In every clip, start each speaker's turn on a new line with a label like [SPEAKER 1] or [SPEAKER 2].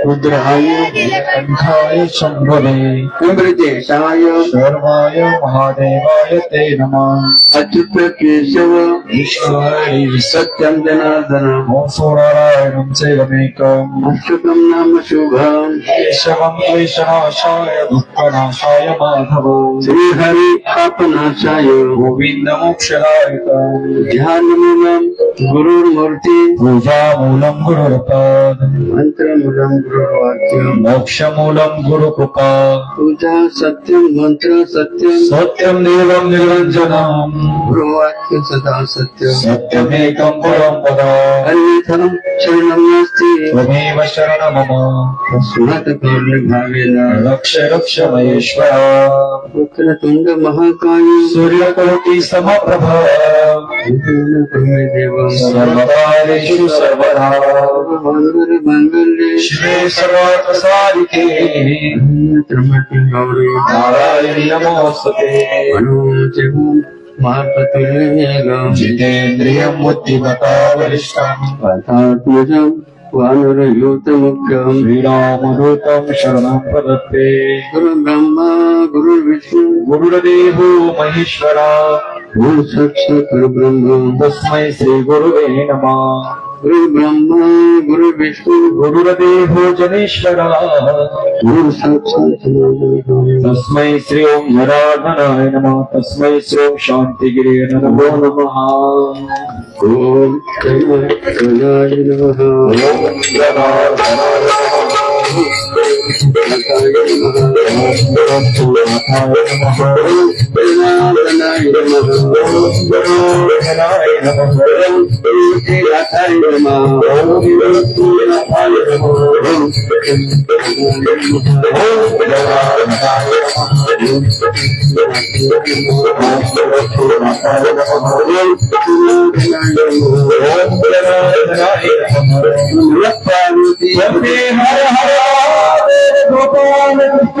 [SPEAKER 1] रुद्राय कंठाय शंभवे अमृतेशाय सर्वाय महादेवाय ते नमः। अच्युत केशव ईश्वरी सत्यं जनार्दन ओं नारायणं सेवमेकम् अच्युतं नाम शुभं केशवं क्लेशनाशाय दुःखनाशाय माधव श्रीहरि पापनाशाय गोविंद मोक्षदायकम् ध्यानमूलं गुरुर्मूर्ति पूजामूलं गुरुर्पद मंत्रमूलं गुरुर्वाक्यं मोक्षमूलं गुरुकृपा पूजा सत्यं मंत्र सत्यं सत्यं देवं निरञ्जनं गुरुवाक्य सदा सत्यं सत्यमेकं परं पदम् अन्यथा शरणं नास्ति त्वमेव शरणं मम तस्मात् पूर्णभावेन रक्ष रक्ष महेश्वर वक्रतुण्ड महाकाय सूर्यकोटि समप्रभा सर्वकार्येषु सर्वदा मंगले शिवे सर्वार्थ साधिके नारायण नमोस्तुते मार्गतुल्यवेगं जितेन्द्रियं बुद्धिमता वरिष्ठं वातात्मजं वानरयूतमुख्यं श्रीरामदूतं शरणं प्रपद्ये गुरुर्ब्रह्मा गुरुर्विष्णु गुरुर्देवो महेश्वरा गुरु साक्षात् परब्रह्म तस्मै श्री गुरुवे नमः। गुरु ब्रह्मा गुरु विष्णु गुरुर्देवो जनेश्वरा गुरु साक्षात् तस्मै श्री ओं नारायणाय नमः। तस्मै श्री ओं शांतिगिरे नमो नमः। ओं गणाय नमः। ओं गणाय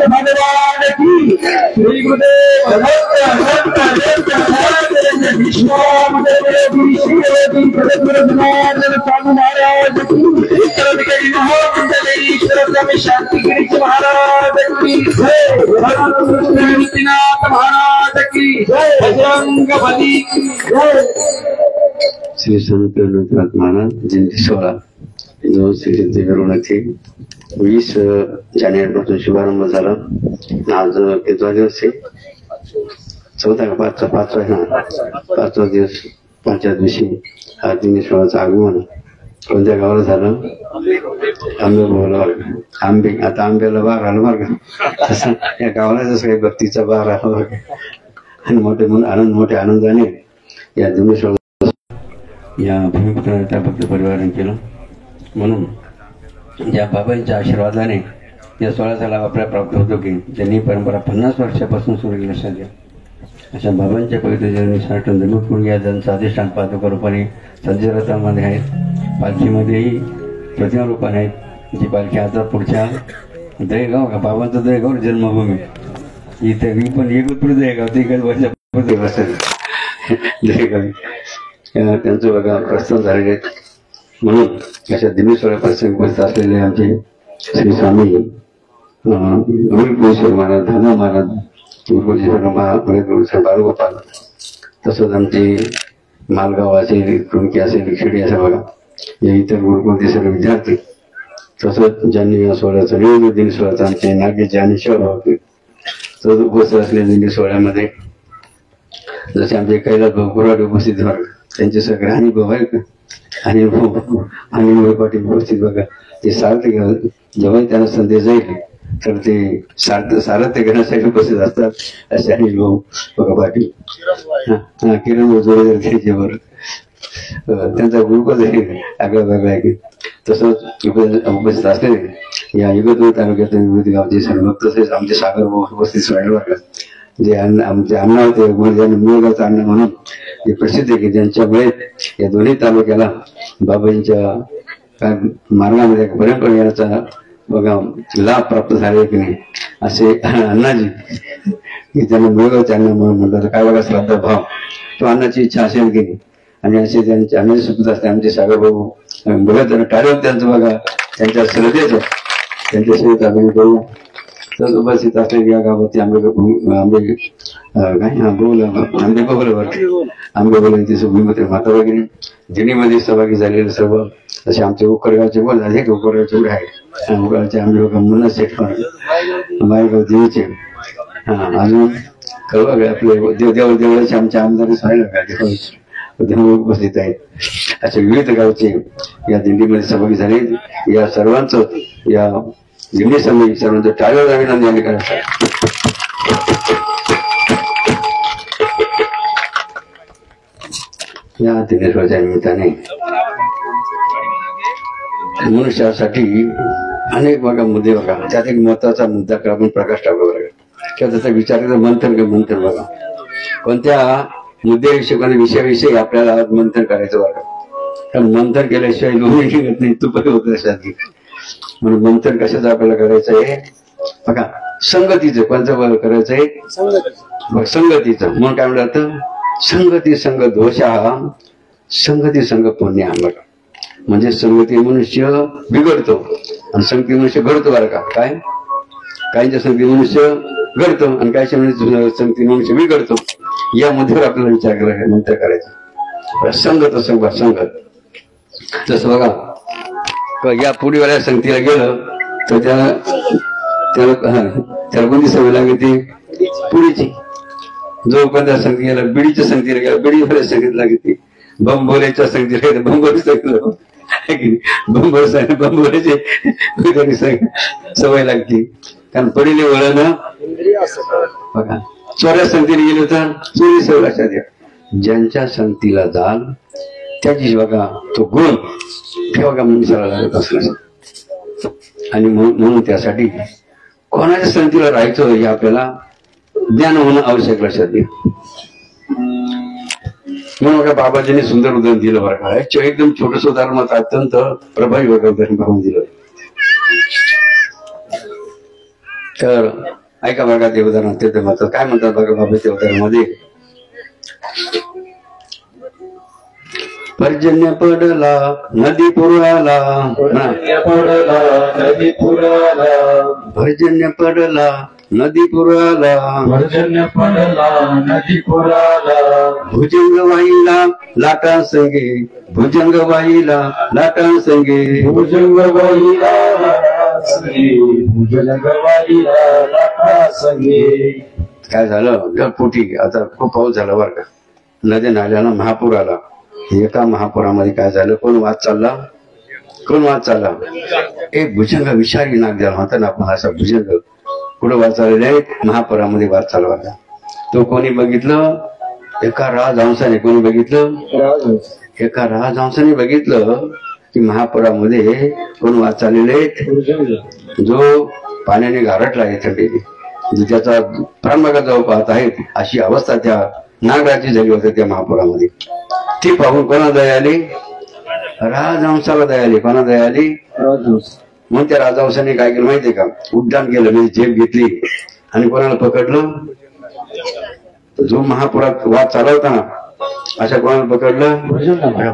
[SPEAKER 1] भगवान की श्री गुरुदेव शांतिगिरी महाराज की जय महाराज की जय बजरंग बली की जय। श्री संत महाराज जयंती सोहळा जो श्री मिरवणुकी 20 जानेवारीपासून शुभारंभ झाला। आज कितवा दिवस आहे? चौथा का पाचवा दिवस। पाचव्या दिवशी हा दिनेश्वराचं आगमन कोणत्या गावाला झालं? आंबेगावला. आंबे आता आंब्याला बाग आला बरं का, तसं या गावाला जसं काही भक्तीचा बाग आला बरं का. आणि मोठ्या आनंदाने या दिनेश्वर या भूमिपुत्राच्या भक्त परिवाराने केलं. म्हणून ज्या बाबांच्या आशीर्वादाने या सोहळ्याचा लाभ आपल्याला प्राप्त होतो की त्यांनी परंपरा 50 वर्षापासून सुरू केली सध्या अशा बाबांच्या पवित्र जन्मी साठवून जमीन या ज्यांचं अधिष्ठान पादुका रूपाने सज्जरथामध्ये आहेत. पालखीमध्येही प्रतिमा रूपाने आहेत. जी पालखी आता पुढच्या दहेगाव का बाबांचं दहेगाव जन्मभूमी इथे मी पण एकत्र दहेगाव ते काही वर्षापूर्वी बसेल दहेगावी त्यांचं बघा प्रस्थान झालेले आहेत. म्हणून अशा दिनेश्वर प्रसंग उपस्थित असलेले आमचे श्री स्वामी गुरुपुरेश्वर महाराज धना महाराज गुरुपुरेश्वर बाळगोपाल तसंच आमचे मालगाव असेल कुणकी असेल खेडी असेल बघा या इतर गुरुकुलचे सर्व विद्यार्थी तसंच ज्यांनी या सोहळ्याचं नियोजन दिन सोहळ्याचं आमचे नागेश आणि शिवभाव तसंच उपस्थित असलेल्या दिंडी सोहळ्यामध्ये जसे आमचे कैलास भाऊ गुराडे उपस्थित व्हा त्यांचे सगळे आणि भाऊ आहेत का आणि पाटील उपस्थित बघा ते सार्थ जेव्हा त्यांना संदेश जाईल तर ते सारथ्य घेण्यासाठी उपस्थित असतात असे अनिल भाऊ बघा पाटील, किरण भाऊ जोडे त्याच्यावर त्यांचा ग्रुपच आहे आगळा वेगळा आहे. तसंच उपस्थित असलेले या इगतपुरी तालुक्यातील विविध गावचे सर्व, तसेच आमचे सागर भाऊ उपस्थित राहिले जे आमचे अण्णा होते, मुळगावचं अण्णा म्हणून जे प्रसिद्ध आहे की ज्यांच्यामुळे या दोन्ही तालुक्याला बाबांच्या काय मार्गामध्ये परंपरा येण्याचा बघा लाभ प्राप्त झाले की नाही असे अण्णाजी की त्यांना मुळगावचे अण्णा म्हणून म्हणतात. काय बघा श्रद्धा भाव तो अण्णाची इच्छा असेल की नाही. आणि असे त्यांचे अण्णाचे सुद्धा असते आमचे सागर भाऊ बघत टाळून त्यांचं बघा त्यांच्या श्रद्धेचं त्यांच्यासोबत आपण करू. तर उपस्थित असलेली या गावात आंबे माता वगैरे जिनीमध्ये सहभागी झालेले सर्व जसे आमचे उकरगावचे बोल झाले उकरगावचे उडे आहे उकरगावचे आंबे बघा मुन्ना शेठ पण मायगाव देवीचे अजून कळवा आपले देवळाचे आमच्या आमदारी व्हायला उपस्थित आहेत. असे विविध गावचे या दिंडीमध्ये सहभागी झाले. या सर्वांचं या दिंडी समिती सर्वांचं टाळ्यावर अभिनंदन करायचं. या दिनेश्वराच्या निमित्ताने मनुष्यासाठी अनेक बघा मुद्दे बघा त्यात एक महत्वाचा मुद्दा आपण प्रकाश टाकू बघा किंवा त्याचा विचारायचं मंथन बघा कोणत्या मुद्द्याविषयी कोणत्या विषयाविषयी आपल्याला मंथन करायचं बघा. कारण मंथन केल्याशिवाय लोणी निघत नाही तुपही होत अशात. म्हणून मंथन कशाचं आपल्याला करायचं आहे बघा संगतीचं कोणतं करायचंय संगतीचं. म्हणून काय म्हणतात संगती संग दोष संगती संग पुण्य बघा. म्हणजे संगती मनुष्य बिघडतो आणि संगती मनुष्य घडतो बरं का. काय काहींच्या संगती मनुष्य घडतो आणि काही संगती मनुष्य बिघडतो. या मुद्द्यावर आपल्याला विचार करायचा मंत्र करायचा. संगत जसं बघा या पुढीवाल्या संगतीला गेलं तर त्याला कोणती सवय लागते पुढीची. जो कोणत्या संगती गेला बिडीच्या संगतीला गेला बिडीवाल्या संगतीला लागते. बंबोल्याच्या संगतीला गेलं बंबोली सांगितलं बंबोल्याची सवय लागते. कारण पडीले वळण बघा चोऱ्या संगतीला गेलो तर चोरी सवय लक्षात घ्या. ज्यांच्या संगतीला जाल त्याची बघा तो गुण ते बघा मनुष्याला लागत असला. आणि म्हणून त्यासाठी कोणाच्या संगतीला राहायचं हे आपल्याला ज्ञान होणं आवश्यक लक्षात घ्या. म्हणून बघा बाबाजींनी सुंदर उदाहरण दिलं बरं का. एकदम छोटस उदाहरण मात्र अत्यंत प्रभावी उदाहरण पाहून दिलं. तर ऐका बघा ते उदाहरण अत्यंत म्हणतात काय म्हणतात बघा बाबा त्या उदाहरणामध्ये पर्जन्य पडला नदी पुराला पर्जन्य पडला नदी पुराला भुजंग वाहिला लाटा संगे भुजंग वाहिला लाटा संगे भुजंग वाहिला काय झालं ढगफुटी. आता खूप पाऊस झाला बरं का. नद्या नाल्याला महापूर आला. एका महापुरामध्ये काय झालं कोण वाद चालला एक भुजंग विषारी नाग झाला होता ना आपण असा भुजंग कुठं वाद चाललेला आहे महापुरामध्ये वाद चालवा. तो कोणी बघितलं एका राजहंसाने कोणी बघितलं एका राजहंसाने बघितलं की महापुरामध्ये कोण वाद चाललेले आहेत. जो पाण्याने गारटला आहे थंडीने त्याचा प्राण बघा जाऊ पाहत आहेत अशी अवस्था त्या नागराची झाली होती त्या महापुरामध्ये. ती पाहून कोणा दया आली राजहंसाला दया आली. कोणा दया आली मग त्या राजहंसाने काय केलं माहितीये का उड्डाण केलं म्हणजे झेप घेतली आणि कोणाला पकडलं जो महापुरात वाद चालवता ना अशा कोणाला पकडलं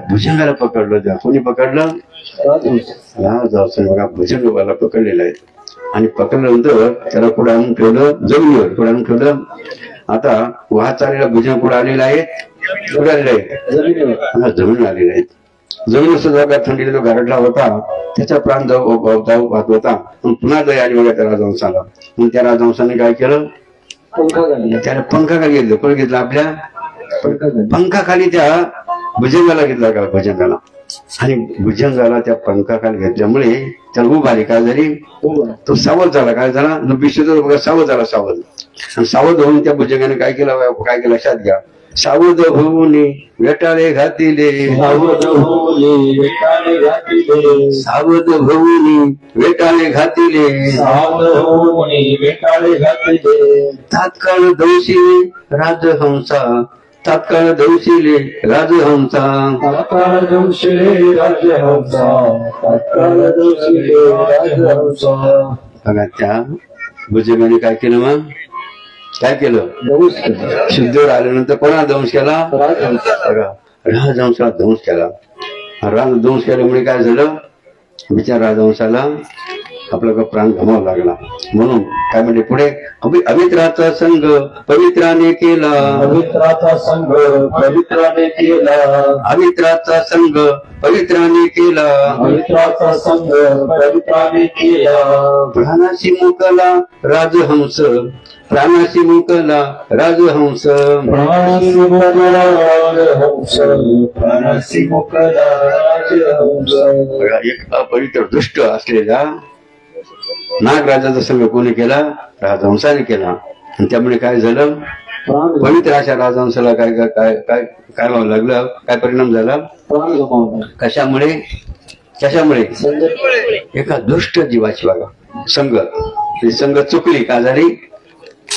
[SPEAKER 1] भुजंगाला पकडलं. कोणी पकडलं राजहंसाने बघा भुजंगवाला पकडलेला आहे. आणि पकडल्यानंतर त्याला पुढे आणून ठेवलं जमिनीवर पुढे आणून ठेवलं. आता वाहत चाललेला भुजंग पुढे आलेला आहे उडालेला आहे जमीन आलेले आहेत. जमीन सुद्धा थंडीला जो गारटला होता त्याचा प्राण जाऊ वाहत होता. पुन्हा दया आली बघा त्या राजहंसाला. मग त्या राजहंसाने काय केलं त्याला पंखाखाली घेतलं. कोण घेतलं आपल्या पंखाखाली त्या भुजंगाला घेतला का भुजंगाला. आणि भुजंगाला त्या पंखाखाली घेतल्यामुळे त्याला उभ आली. काय झाली? तो सावध झाला. काय झाला? विष्णू सावध झाला. सावध आणि सावध होऊन त्या भुजंगाने काय केलं लक्षात घ्या. सावध होऊन वेटाळे घातिले. सावध होऊन वेटाळे घातिले. सावध होऊन वेटाळे घातिले. सावध होऊन वेटाळे घातिले. तात्काळ दंशिले राजहंसा. तात्काळ दंशिले राजहंसा. तात्काळ दंशिले राजहंसा. तात्काळ दंशिले राजहंसा. बघा त्या भुजंगाने काय केलं? मग काय केलं? शुद्धीवर आल्यानंतर कोणा दंश केला? राजहंसाला दंश केला. राजदंश केल्यामुळे काय झालं? बिचार राजहंसाला आपला प्राण गमावा लागला. म्हणून काय म्हणजे पुढे? अवित्राचा संघ पवित्राने केला. अवित्राचा संघ पवित्राने केला. अवित्राचा संघ पवित्राने केला. अवित्राचा संघ पवित्राने केला. प्राणाशी मुकला राजहंस. प्राणाशी मुकला राजहंस. प्राणाशी मुकला राजहंस. प्राणाशी मुकला राजहंस. एक अपवित्र दुष्ट असलेला नागराजाचा संघ कोणी केला? राजहंसाने केला. आणि त्यामुळे काय झालं? पवित्र अशा राजहंसाला काय काय काय काय व्हावं लागलं? काय परिणाम झाला? कशामुळे? कशामुळे? एका दुष्ट जीवाची बघा संघ चुकली. का झाली?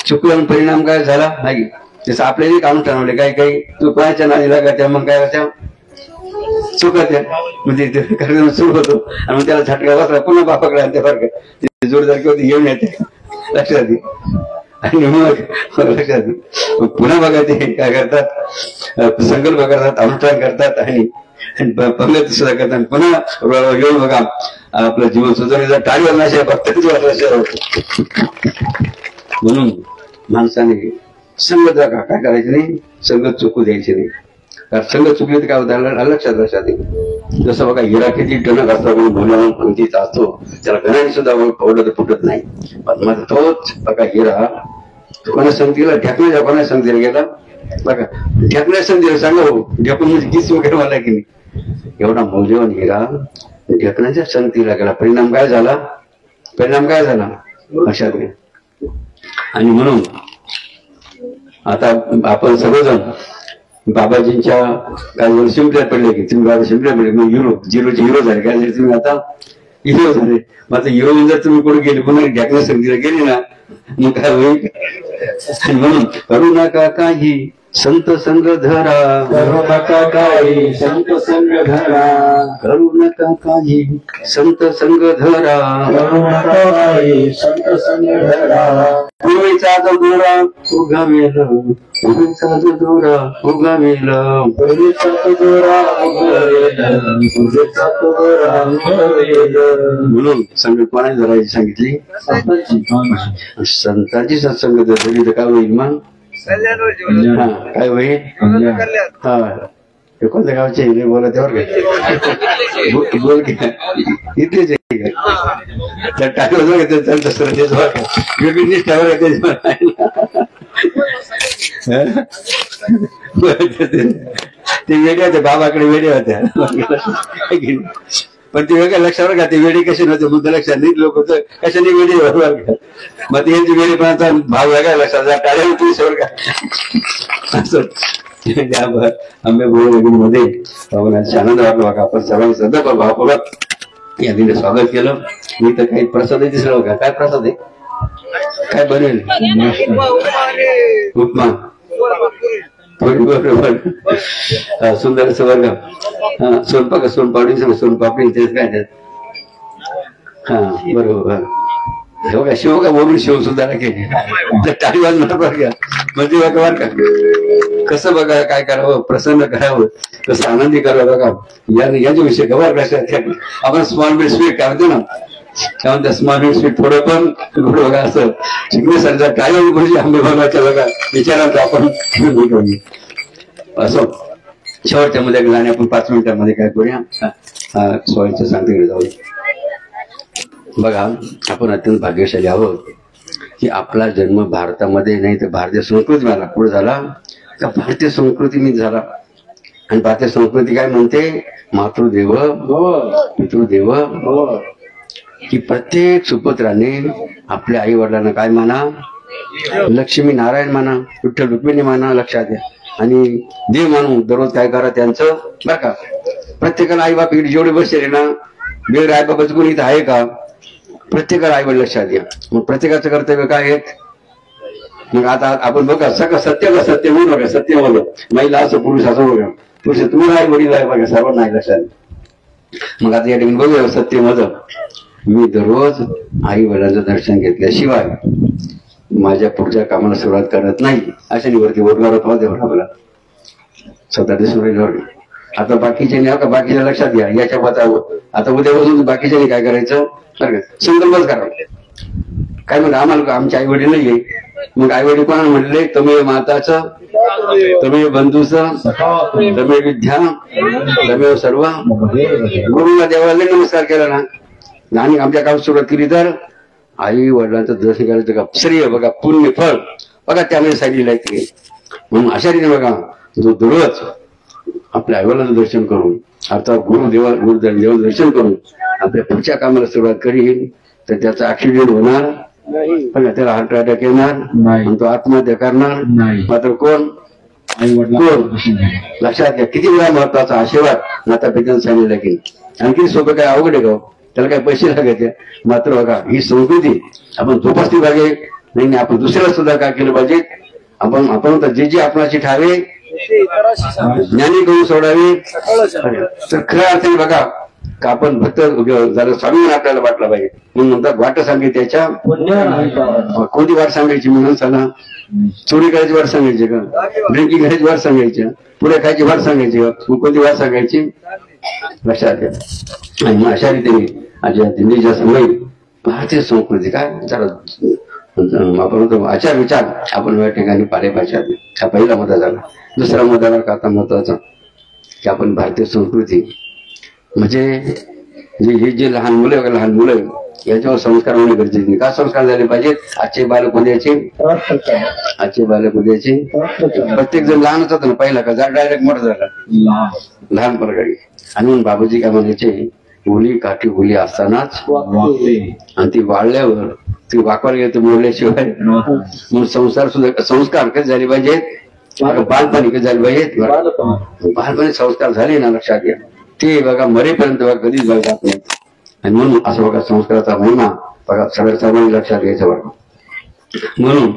[SPEAKER 1] चुकल्यावर परिणाम काय झाला? नाही जसं आपल्याला काम ठरवले काय काही चुकवायच्या नादी लागायच्या. मग काय होत्या? चुकत्या. म्हणजे सुरू होतो आणि मग त्याला झटका बसला. पुन्हा बापाकडे ते फरक जोरदार किंवा घेऊन येते लक्षात येईल. आणि मग लक्षात पुन्हा बघा ते काय करतात? संकल्प करतात, अनुष्ठान करतात आणि पंगत सुद्धा करतात. पुन्हा येऊन बघा आपलं जीवन सुधारण्याचा टाळीवर नाशा फक्त. म्हणून माणसाने संघ काय करायचे नाही? संघ चुकू द्यायचे नाही. कारण संघ चुकले तर काय होतं? लक्षात येईल. जसं बघा हिरा किती टणक असतो म्हणून कोणतीच असतो त्याला घराने सुद्धा पडलं तर फुटत नाही. पण मग तोच बघा हिरा कोणा संगतीला ढेकण्याच्या कोणा संगतीला गेला बघा. ढेकण्या संगतीला सांगा हो ढेकून म्हणजे किस वगैरे मला की नाही. एवढा मौल्यवान हिरा ढेकण्याच्या संगतीला गेला. परिणाम काय झाला? परिणाम काय झाला? लक्षात घ्या. आणि म्हणून आता आपण सर्वजण बाबाजींच्या काय शिंपल्यात पडले की तुम्ही बाबा शिंपल्यात पडले. मग झिरोचे हिरो झाले. काय झाले? तुम्ही आता हिरो झाले. मग आता हिरो जर तुम्ही कुठे गेले पुन्हा ढाकण्या संगतीला गेले ना मग काय होईल? आणि म्हणून करू नका काही संत संग धरा. करू नका काही संत संग धरा. करू नका काही संत संग धरा. करू नका काही संत संग धरा. पूर्वीचा दोरा उगवेल. पूर्वीचा दोरा उगवेल. पूर्वीचा दोरा उगवेल. पूर्वीचा दोरा उगवेल. म्हणून संगत कोणाची धरायची सांगितली? संतांची सत्संग धरली तर काय होईल? मग काय होईल? हा ते कोणत्या गावचे हे बोलत बोल इथलेच आहे का? टाकलं वेगळी निष्ठावर ते वेगळे होते. बाबाकडे वेडे होत्या पण ते वेगळ्या लक्षावर का ते वेळे कसे नव्हते बुद्ध लक्षात नाही. लोक कशाने वेळे बरोबर का? मग त्यांची वेळेपणाचा भाव वेगळा लक्षात टाळ्या तुझ्यावर का असं आंबेमध्ये आनंद वाटला बघा. आपण सर्वांनी सध्या भावपूर्वक या दिवशी स्वागत केलं. मी तर काही प्रसाद दिसला बघा. काय प्रसाद आहे? काय बनेल? उपमा. बरोबर सुंदर असं वर्ग. हा सोनपाक सोनपापडी सोनपापडी तेच काय त्यात. हा बरोबर. बघा शिव का बोलून शिव सुद्धा केली टाळी वाजणार बघा. म्हणजे बघा बर का कसं बघा काय करावं? प्रसन्न करावं, कसं आनंदी करावं बघा. याच्या विषयी गवार लक्षात आपण स्मॉल बिट स्वीट काय म्हणतो ना काय म्हणतात? स्मॉल बिट स्वीट थोडं पण बघा असं शिकण्यासारखा काय म्हणजे आंबे भगवानच्या बघा विचारांचा आपण असं. शेवटच्या मध्ये गाणे आपण 5 मिनिटांमध्ये काय करूया? स्वामीचं सांगते जाऊ. बघा आपण अत्यंत भाग्यशाली आहोत की आपला जन्म भारतामध्ये नाही तर भारतीय संस्कृती मला पुढे झाला. का भारतीय संस्कृती मी झाला आणि भारतीय संस्कृती काय म्हणते, मातृदेव पितृदेव, की प्रत्येक सुपुत्राने आपल्या आई वडिलांना काय माना, लक्ष्मी नारायण माना, विठ्ठल रुक्मिणी माना, लक्षात घ्या. आणि देव मानून दररोज काय करा त्यांचं, बरं का. प्रत्येकाला आई बाप इकडे जेवढे बसले ना, वेगळे आई बाबाचं कोणी इथं आहे का, प्रत्येकाला आई वडील लक्षात घ्या. मग प्रत्येकाचं कर्तव्य काय आहेत. मग आता आपण बघा सगळं सत्य का सत्य म्हणून बघा, सत्य बोल, महिला असं पुरुष असं बघा, पुरुष तुम्हाला आई वडील आहे बघा, सर्वांना आहे लक्षात. मग आता या ठिकाणी बघूया सत्य माझं, मी दररोज आई वडिलांचं दर्शन घेतल्याशिवाय माझ्या पुढच्या कामाला सुरुवात करत नाही. अशा निवडती बोलणार मला स्वतः दिसून. आता बाकीचे नाही का, बाकीच्या लक्षात घ्या. याच्या आता उद्यापासून बाकीच्याने काय करायचं, संकल्पच करा. काय म्हणलं आम्हाला आमचे आई वडील नाहीये, मग आई वडील कोणाला म्हणले, तमेव माताचं, तमेव बंधूचं, तमेव विद्या, तमेव सर्व. गुरुला देवाला नमस्कार केला ना, आणि आमच्या कामात सुरुवात केली तर आई वडिलांचं दर्शन करायचं का, श्रेय बघा, पुण्य फळ बघा त्यामध्ये सांगितलं आहे. म्हणून अशा रीतीने बघा, जो दररोज आपल्या आई वडिलांचं दर्शन करून, अर्थात गुरुदेवाचं दर्शन करून आपल्या पुढच्या कामाला सुरुवात करील, तर त्याचा ऍक्सिडेंट होणार बघा, त्याला हार्ट अटॅक येणार आणि तो आत्महत्या करणार. मात्र कोण, आई वडील. लक्षात घ्या, किती वेळा महत्वाचा आशीर्वाद माता पित्यानं सांगितलं की. आणखी सोपं काय अवघड आहे का, त्याला काही पैसे लागायचे. मात्र बघा ही संस्कृती आपण जोपासली पाहिजे. नाही आपण दुसऱ्याला सुद्धा काय केलं पाहिजे, आपण जे जे आपणाची ठावे ज्ञानी करून सोडावे. तर खऱ्या अर्थाने बघा का आपण भक्त झालं स्वामी आपल्याला वाटला पाहिजे. म्हणून म्हणतात वाट सांगे त्याच्या, कोणती वाट सांगायची म्हणून सांगा, चोरी करायची वाट सांगायची का, ड्रिंकिंग करायची वाट सांगायची, पुढे खायची वाट सांगायची का, कोणती वाट सांगायची, लक्षात घ्या. आणि अशा रीतीने अशा दिल्लीच्या समय भारतीय संस्कृती काय जरा आपण आचार विचार आपण या ठिकाणी पाले पाहिजे. हा पहिला मुद्दा झाला. दुसरा मुद्दा का आता महत्वाचा, की आपण भारतीय संस्कृती म्हणजे हे जे लहान मुलं याच्यावर संस्कार होणे गरजेचे नाही. का संस्कार झाले पाहिजेत. आजचे बालक उद्याचे, प्रत्येक जण लहानच होतं ना पहिला, का डायरेक्ट मोठं झाला लहान प्रकारे. आणि बाबूजी काय म्हणायचे, ओली काठी ओली असतानाच आणि ती वाढल्यावर ती वाकवायला गेली तर मोडल्याशिवाय. मग संसार सुद्धा संस्कार कसे झाले पाहिजेत, बालपणी कसे झाले पाहिजेत. बालपणी संस्कार झाले ना, लक्षात घ्या, ते बघा मरेपर्यंत बघा कधीच बघा जात नाही. आणि म्हणून असं बघा संस्काराचा महिमा बघा सर्वांनी लक्षात घ्यायचं बघा. म्हणून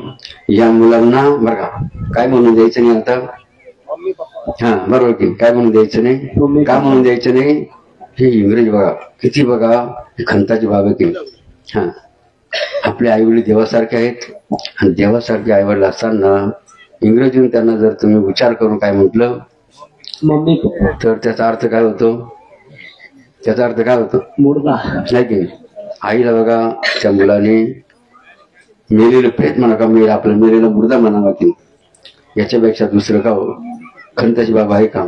[SPEAKER 1] या मुलांना बघा काय म्हणून द्यायचं नाही आता, हा बरोबर की, काय म्हणून द्यायचं नाही, का म्हणून द्यायचं नाही. हे इंग्रज बघा किती बघा खंताची बाब केली. हा आपले आईवडील देवासारखे आहेत, आणि देवासारखे आईवडील असताना इंग्रजीतून त्यांना जर तुम्ही विचार करून काय म्हटलं तर त्याचा अर्थ काय होतो, नाही की. आईला बघा त्या मुलाने मेलेलं प्रेत म्हणा का, आपलं मेलेलं मुर्दा म्हणावा की, याच्यापेक्षा दुसरं का हो खंताची बाब आहे का.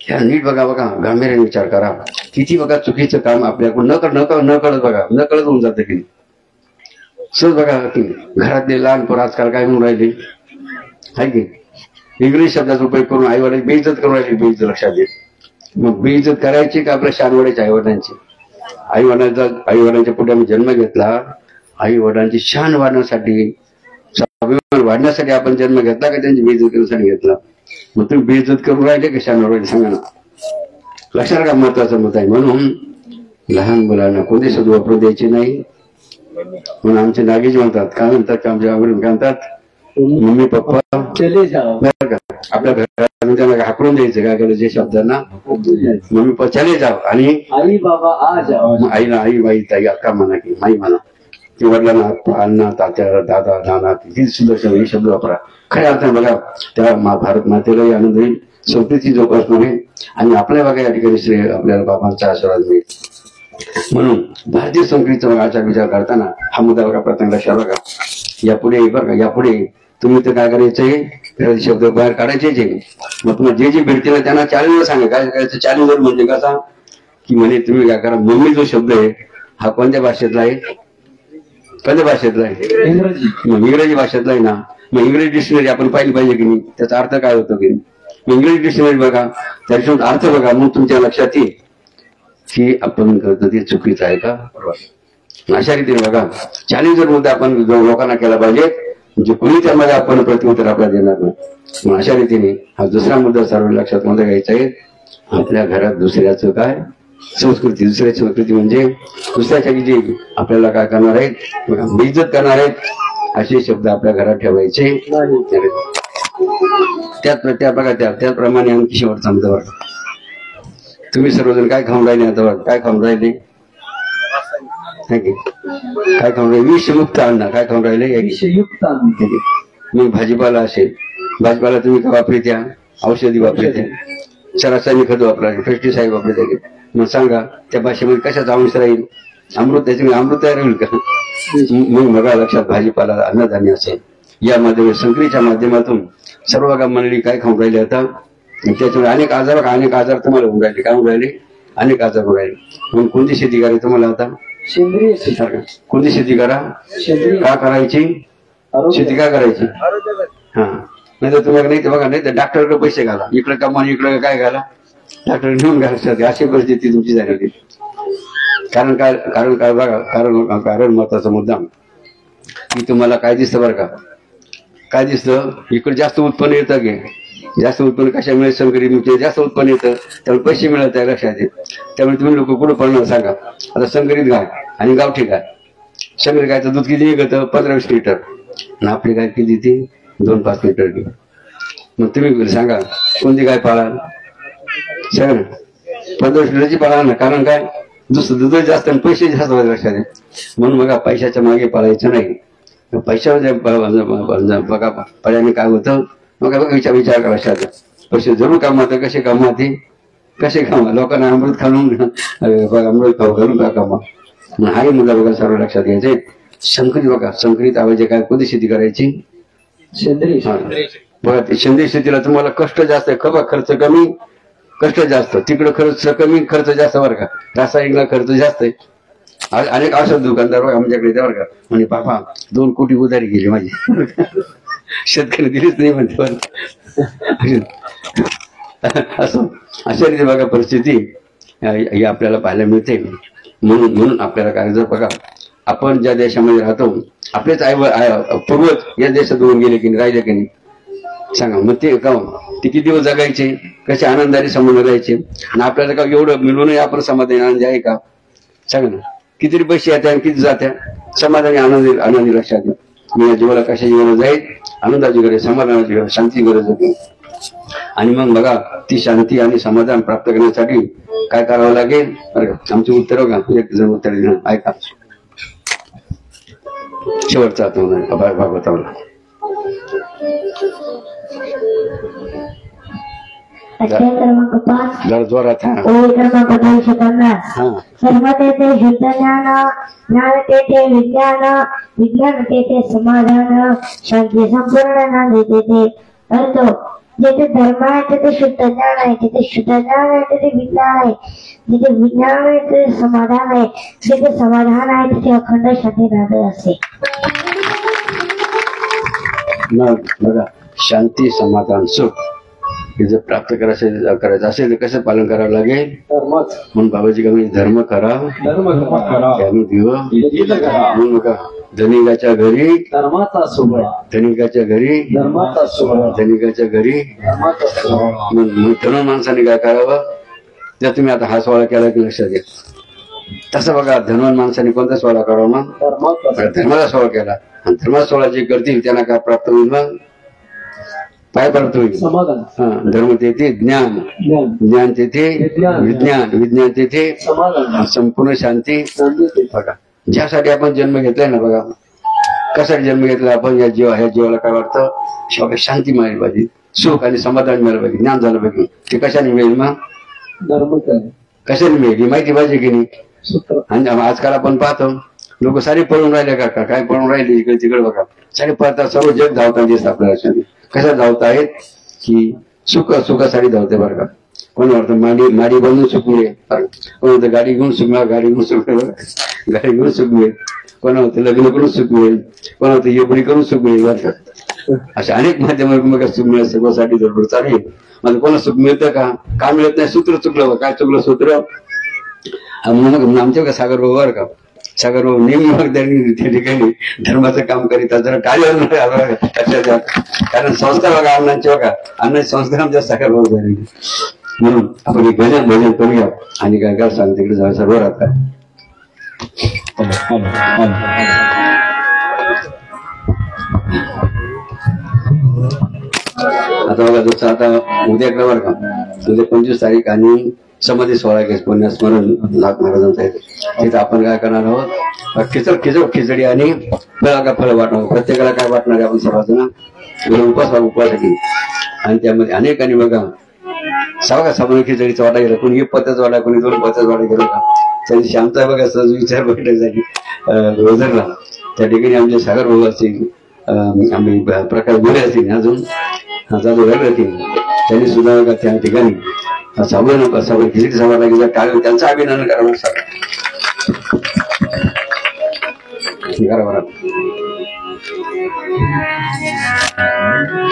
[SPEAKER 1] या नीट बघा गांभीर्याने विचार करा. किती बघा चुकीचं काम आपल्याकडून न कळत बघा, न कळत होऊन जातं की. सहज बघा की घरातले लहान पोरं आजकाल काय म्हणून राहिले आहे की, इंग्रजी शब्दाचा उपयोग करून आई वडील बेइज्जत करून राहिली. बेइज्जत लक्षात घे. मग बेइज्जत करायची का आपल्या शानवाड्याच्या आई वडिलांची. आई वडिलांच्या पुढे आम्ही जन्म घेतला, आई वडिलांची शान वाढण्यासाठी स्वाभिमान वाढण्यासाठी आपण जन्म घेतला का त्यांची बेइज्जत करण्यासाठी घेतला. मग तुम्ही बेइज्जत करून राहिले का शानवाडी, सांगा ना. लक्षात का महत्वाचा मुद्दा आहे. म्हणून लहान मुलांना कोणते शब्द वापरू द्यायचे नाही. म्हणून आमचे नागेश म्हणतात, काय म्हणतात का आमच्या आवडून काय म्हणतात, मम्मी पप्पा आपल्या घरात त्यांना हाकलून द्यायचं काय करायचं जे शब्दांना, मम्मी पप्पा चले जाव आणि आई बाबा आ जाव. आईला आई बाई ताई अक्का म्हणा की माई म्हणा, की वडिलांना अण्णा तात्या दादा नाना किती सुंदर हे शब्द वापरा. खऱ्या अर्थाने बघा त्या भारत मातेलाही आनंद होईल, संस्कृती जोपासना होईल, आणि आपल्या बघा या ठिकाणी श्रेय आपल्याला बाबांचा आशीर्वाद मिळेल. म्हणून भारतीय संस्कृतीचा आचार विचार करताना हा मुद्दा बघा प्रथम लक्षात बघा. यापुढे तुम्ही तर काय करायचंय, शब्द बाहेर काढायचे जे. मग तुम्हाला जे जे भेटतील त्यांना चॅलेंजवर सांगा. काय करायचं चॅलेंजवर म्हणजे कसा, की म्हणे तुम्ही काय करा, मम्मी जो शब्द आहे हा कोणत्या भाषेतला आहे, कोणत्या भाषेतला आहे, इंग्रजी. मग इंग्रजी भाषेतला आहे ना, मग इंग्रजी डिक्शनरी आपण पाहिली पाहिजे की नाही, त्याचा अर्थ काय होतो की नाही. इंग्लिश डिक्शनरी बघा, त्याच्यातून अर्थ बघा, मग तुमच्या लक्षात येईल की आपण करतो ते चुकीचं आहे का बरोबर. अशा रीतीने बघा चॅलेंजर मुद्दा आपण लोकांना केला पाहिजे, जे कोणी त्यामध्ये आपण प्रत्युत्तर आपल्याला देणार नाही. मग अशा रीतीने हा दुसरा मुद्दा सर्व लक्षात मध्ये घ्यायचा आहे. आपल्या घरात दुसऱ्याचं काय संस्कृती, दुसऱ्याची संस्कृती म्हणजे दुसऱ्याच्या जी आपल्याला काय करणार आहेत, बेइज्जत करणार आहेत असे शब्द आपल्या घरात ठेवायचे. त्याप्रमाणे आणखी शेवटचा मुद्दा बघा. तुम्ही सर्वजण काय खाऊन राहिले आता बघा, काय खाऊन राहिले, काय खाऊन राहिले, विषमुक्त अन्न काय खाऊन राहिले, विषयुक्त अन्न. मग भाजीपाला असेल, भाजीपाला तुम्ही का वापरत्या, औषधी वापरत्या, रासायनिक खत वापरा, पेस्टिसाइड वापरते. मग सांगा त्या भाषेमध्ये कशाचा अंश राहील, अमृत, त्याच्यामुळे अमृत तयार होईल का. मग बघा लक्षात, भाजीपाला अन्नधान्य असेल यामध्ये संक्रीच्या माध्यमातून सर्व मंडळी काय खाऊन राहिले आता, त्याच्यामुळे अनेक आजार तुम्हाला होऊन राहिले. काय होऊन राहिले, अनेक आजार होऊन राहिले. म्हणून कोणती शेती करायची तुम्हाला आता, सेंद्रिय शेती. कोणती शेती करा, का करायची, शेती का करायची, हा. नाही तर तुम्हाला नाही तर बघा, नाही तर डॉक्टरकडे पैसे घाला, इकडे कमा इकडे काय घाला, डॉक्टर घेऊन घालतात. अशी परिस्थिती तुमची झालेली. कारण काय, कारण काय बघा, कारण महत्वाचा मुद्दा की तुम्हाला काय दिसतं बरं का, काय दिसतं, इकडे जास्त उत्पन्न येतं की, जास्त उत्पन्न कशामुळे, संकरित जास्त उत्पन्न येतं त्यामुळे पैसे मिळत आहे लक्षात येत. त्यामुळे तुम्ही लोक कुठं पडणार सांगा. आता संकरित गाय आणि गावठी गाय, संकरित गायचं दूध किती निघतं, 15-20 लिटर, आणि आपली गाय किती ती 2-5 लिटर. मग तुम्ही सांगा कोणती गाय पाळा, सांगा 15 लिटरची पाळा ना. कारण काय, दुसरं दूध जास्त आणि पैसे जास्त लक्षात येत. म्हणून बघा पैशाच्या मागे पळायचं नाही. पैशावर बघा पर्यायाने काय होतं, मग विचार करा लक्षात. पैसे जरूर कामात, कसे कामात, कसे कामा, लोकांना अमृत खाऊन अमृत खाऊ घरून का कामा. हाही मुद्दा बघा सर्व लक्षात घ्यायचे. संकरित बघा, संकरित आवाज काय, कोणती शेती करायची, सेंद्रिय. बघा सेंद्रिय शेतीला तुम्हाला कष्ट जास्त आहे, खर्च कमी, कष्ट जास्त. तिकडं खर्च कमी, खर्च जास्त बरं का. रासायनिकला खर्च जास्त आहे. अनेक औषध दुकानदार बघा आमच्याकडे बरं का, म्हणजे बाबा 2 कोटी उधारी गेली माझी, शेतकरी दिलीच नाही म्हणते. असं अशा रीती बघा परिस्थिती ही आपल्याला पाहायला मिळते. म्हणून आपल्याला काय, जर बघा आपण ज्या देशामध्ये राहतो, आपलेच पूर्वज या देशात होऊन गेले की नाही, राहिले की नाही सांगा. मग ते का किती दिवस जगायचे, कसे आनंदाने संबंध राहायचे, आणि आपल्याला का एवढं मिळूनही आपण समाधानी आनंदी आहे का सांगा ना. किती पैसे येत्या आणि किती जात्या, समाधानी आनंदी लक्षात येईल. मी या जीवाला कशाची गरज आहे, आनंदाची गरज, समाधानाची गरज, शांती गरज होती. आणि मग बघा ती शांती आणि समाधान प्राप्त करण्यासाठी काय करावं लागेल. आमचे उत्तर बघा, एक जण उत्तर दिलं ऐका. शेवटचा भागवताला
[SPEAKER 2] क्रमांक 5
[SPEAKER 1] जरा जोरात,
[SPEAKER 2] क्रमांक 250. सर्व तेथे शुद्ध ज्ञान, ज्ञान तेथे विज्ञान, विज्ञान तेथे समाधान, शांती संपूर्ण नांदी तेथे अर्थ. जिथे धर्म आहे तिथे शुद्ध ज्ञान आहे, जिथे शुद्ध ज्ञान आहे तिथे विज्ञान आहे, जिथे विज्ञान आहे तिथे समाधान आहे, जिथे समाधान आहे तिथे अखंड शांती राहत असते.
[SPEAKER 1] बघा शांती, समाधान, सुख हे जर प्राप्त करायचं असेल तर कसं पालन करावं लागेल. म्हणून बाबाजी का धर्म करा, त्याने दिव. म्हणून बघा धनिकाच्या घरी
[SPEAKER 2] धर्माचा सोहळा,
[SPEAKER 1] धनिकाच्या घरी
[SPEAKER 2] धर्माचा सोहळा,
[SPEAKER 1] धनिकाच्या घरी. मग तरुण माणसाने काय करावं, जर तुम्ही आता हा सोहळा केला की लक्षात घ्या. तसं बघा धनवान माणसाने कोणता सोहळा करावा, मग धर्माचा सोहळा केला. आणि धर्माचा सोहळा जे करतील त्यांना काय प्राप्त होईल, मग काय प्राप्त होईल, समाधान. धर्म तेथे ज्ञान, ज्ञान तेथे विज्ञान, विज्ञान तेथे संपूर्ण शांती. बघा ज्यासाठी आपण जन्म घेतलाय ना, बघा कशासाठी जन्म घेतला आपण, या जीवाला काय वाटतं, शांती मिळाली पाहिजे, सुख आणि समाधान मिळालं पाहिजे, ज्ञान झालं पाहिजे. ते कशाने मिळेल, मग धर्म कशाने मिळेल माहिती पाहिजे की नाही. आणि आजकाल आपण पाहतो लोक सारे पळून राहिले का, काय पळून राहिले इकडे तिकडे. बघा सारे पळतात, सर्व जग धावताना दिसत आपल्याला. कशा धावत आहेत की सुखासाठी धावते बरं का. कोणी वाटतं माडी बनवून सुख मिळेल, कोण होतं गाडी घेऊन सुख मिळेल, गाडी घेऊन सुख मिळेल, गाडी घेऊन सुख मिळेल. कोणा होतं लग्न करून सुख मिळेल, कोणा होतं एवढी करून सुख मिळेल बरं का. अशा अनेक माध्यमातून सुख मिळत सर्वांसाठी जरूर चालू आहे. मला कोणाला सुख मिळतं का मिळत नाही? सूत्र चुकलं. काय चुकलं सूत्र? म्हणून आमच्या का सागर भाऊ बरं का, सागर भाऊ नेहमी त्यांनी त्या ठिकाणी धर्माचं काम करीत जरा कार्य, कारण संस्कार बघा अण्णांची, बघा अण्णांचे संस्कार आमच्या सागर भाऊ झाले. म्हणून आपण एक भजन करूया आणि काय काय सांग तिकडे जाऊ सर्व राहतात. आता बघा जसं आता उद्या बरं का, उद्या 25 तारीख आणि समाधी सोहळा घेस पुण्यस्मरण नाथ महाराजांचा आहे. तिथं आपण काय करणार आहोत? खिचडी आणि फळं वाटणार. प्रत्येकाला काय वाटणार आहे आपण सर्वांना उपवासाठी. आणि त्यामध्ये अनेकांनी बघा सगळ्या सामान खिचडीचा वाटा गेला, कोणी 1 पत्त्याचा वाटा, कोणी 2 पत्त्याचा वाटा गेला का. त्या दिवशी आमचा बघा सहज विचार बैठकसाठी रोजरला त्या ठिकाणी आमचे सागर भाऊ असतील, आम्ही प्रकाश बोले असतील, अजून जाधव वेगळे असतील, त्यांनी सुद्धा बघा त्या ठिकाणी साबण खिचडीचा वाटा गेला. काय त्यांचं अभिनंदन करावं बरं.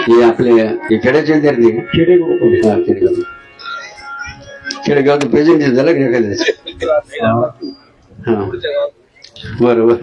[SPEAKER 1] हे आपले खेड्याचे विद्यार्थी खेडेगाव प्रेझेंटेशन झालं की एखाद्या. हा बरोबर.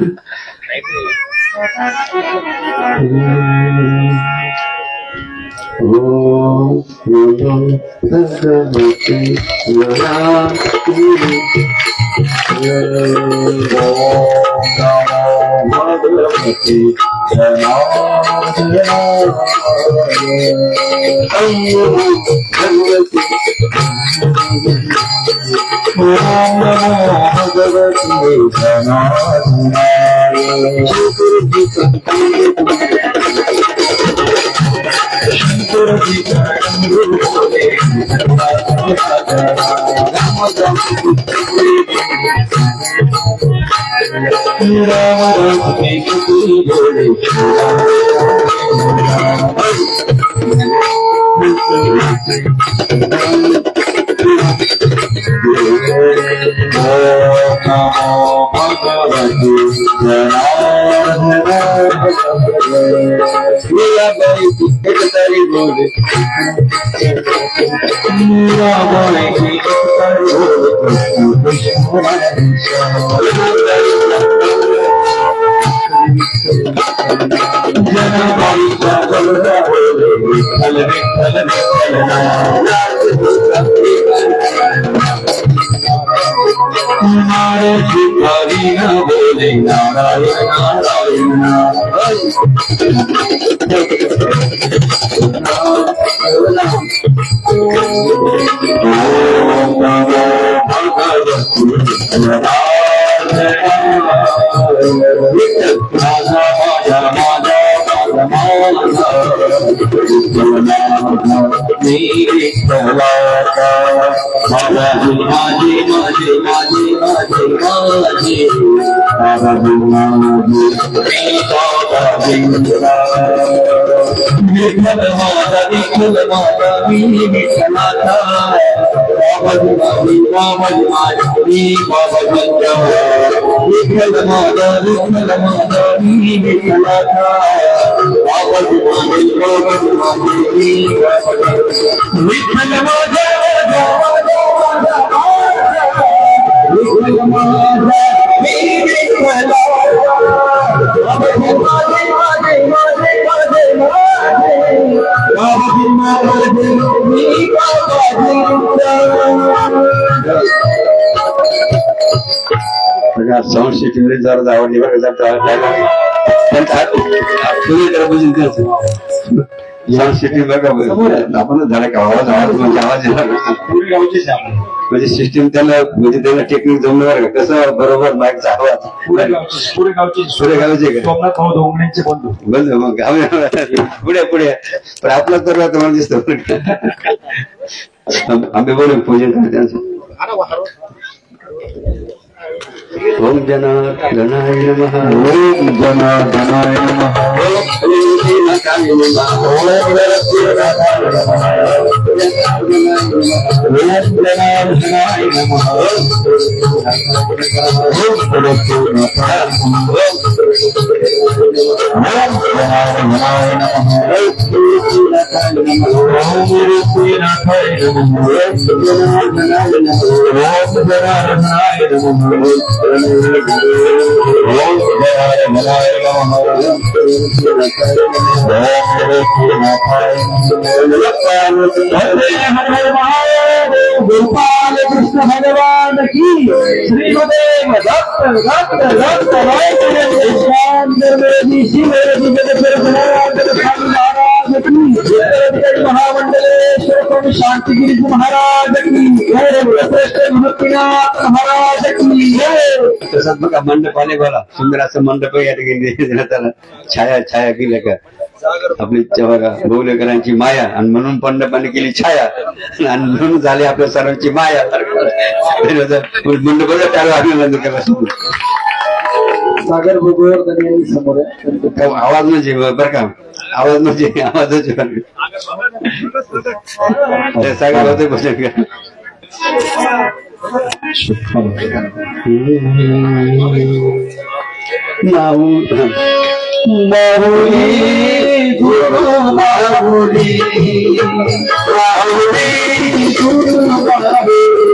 [SPEAKER 1] साऊंड सिस्टीम जरा आवडली बरं. साऊंड सिस्टीम बघा आपण झाला का आवाज आवाज म्हणजे सिस्टीम त्याला म्हणजे त्याला टेक्निक जमलं बरं का कसं बरोबर माईकचा आवाज सुरेगावचे बंद मग पुढे पण आपला तर तुम्हाला दिसतो. आंबे बोलून पूजन करते. ओम जनार्दनाय नमः. ओम जनार्दनाय नमः. ओम जनार्दनाय नमः गोपाल कृष्ण भगवान की श्रीमदेव महामंडलेश्वर शांतिगिरी महाराज की महाराज की तसंच बघा मंडपाने बोला सुंदर असं मंडप या ठिकाणी त्याला छाया छाया केलं का आपली भोवलेकरांची माया आणि म्हणून पंडपाने केली छाया आणि म्हणून झाली आपल्या सर्वांची माया मंडपाला त्याला अभिनंदन केला सागर भोगवर समोर आवाज म्हणजे बरं का आवाज म्हणजे आवाजच सागर होते भजन का माहुली गुरु माहुली माहुली गुरु माहुली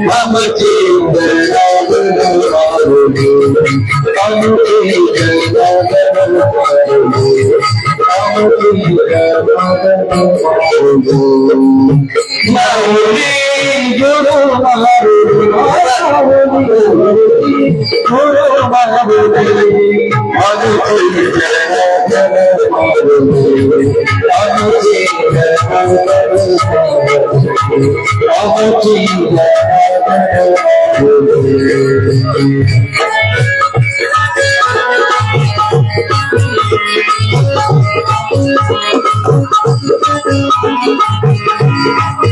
[SPEAKER 1] नमती
[SPEAKER 3] Thank you.